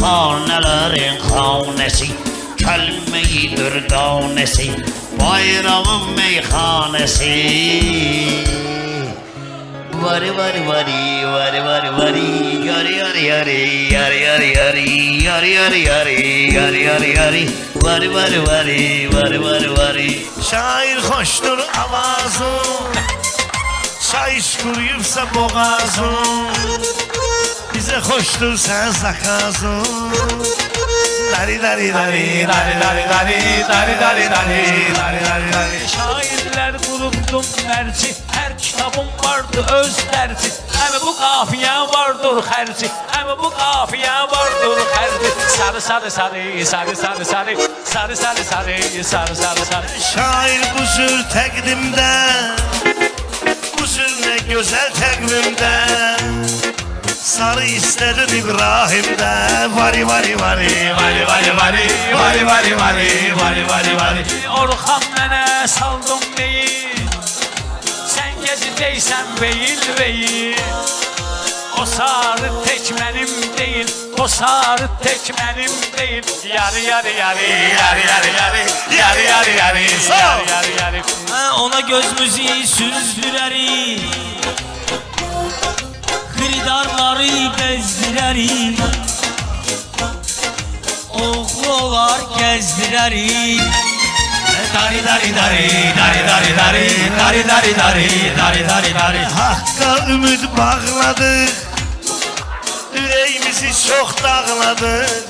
meyhanelerin hanesi, kelme-i dürdanesi, bayramın meyhanesi. Vari vari vari vari vari vari yari yari yari yari yari yari yari yari yari yari yari yari vari vari vari vari vari vari. Şair hoştur avazın, çay kuruyubsa boğazın, bize hoştur sen zakazın. Dari dari dari dari dari dari dari dari dari dari dari dari. Şairler kuruttum merci, her kitabım vardı öz dersi. Hem bu kafiye vardır herci, hem bu kafiye vardır herci. Sarı sarı sarı sarı sarı sarı sarı sarı sarı sarı sarı sarı. Şair bu sür təqdimdə, bu sür ne güzel təqvimdə, sarı istedin İbrahim'de. Vari vari vari vari vari vari vari vari vari vari vari vari. Orhan mənə saldın beyil, sen gezideysen beyil beyil. O sarı tek benim değil, o sarı tek benim değil. Yarı yarı yarı yarı yarı yarı yarı yarı yarı yarı yarı yarı. Ona göz müziği süzdürərik, xiridarları bezdirərik, oğlular gəzdirərik. Dari dari dari dari dari dari dari dari dari dari dari dari. Hakka ümid bağladık, yüreğimizi çok dağladık.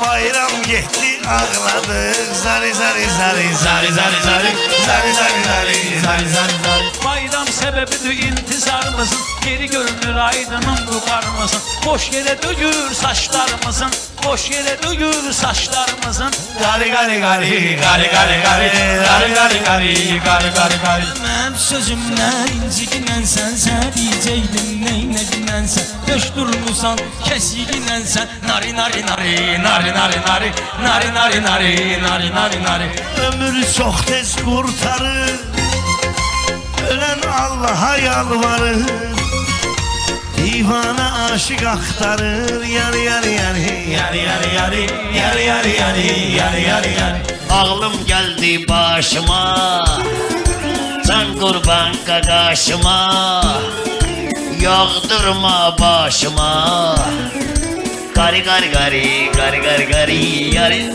Bayram getdi ağladık. Zari zari zari zari zari zari zari zari zari zari zari zari. Bayram sebebidir intizarımızın, geri görünür aydınım bukarımızın. Boş yere dökür saçlarımızın, boş yere dökür saçlarımızın. Gari gari gari gari gari gari gari gari gari gari gari gari. Mənim sözümdən inciginən sən, sən diyəcəkdim neynədinən sən. Döş durmusan kəsiginən sən, nari nari nari nari nari nari nari nari nari nari nari nari. Ömür çok tez kurtarır, ölen Allah'a yalvarır. Divana aşık aktarır. Yari yari yari yari yari yari yari yari yari yari yari yari. Ağlım geldi başıma, can kurban kakaşıma, yağdırma başıma. Gari gari gari gari gari gari yari.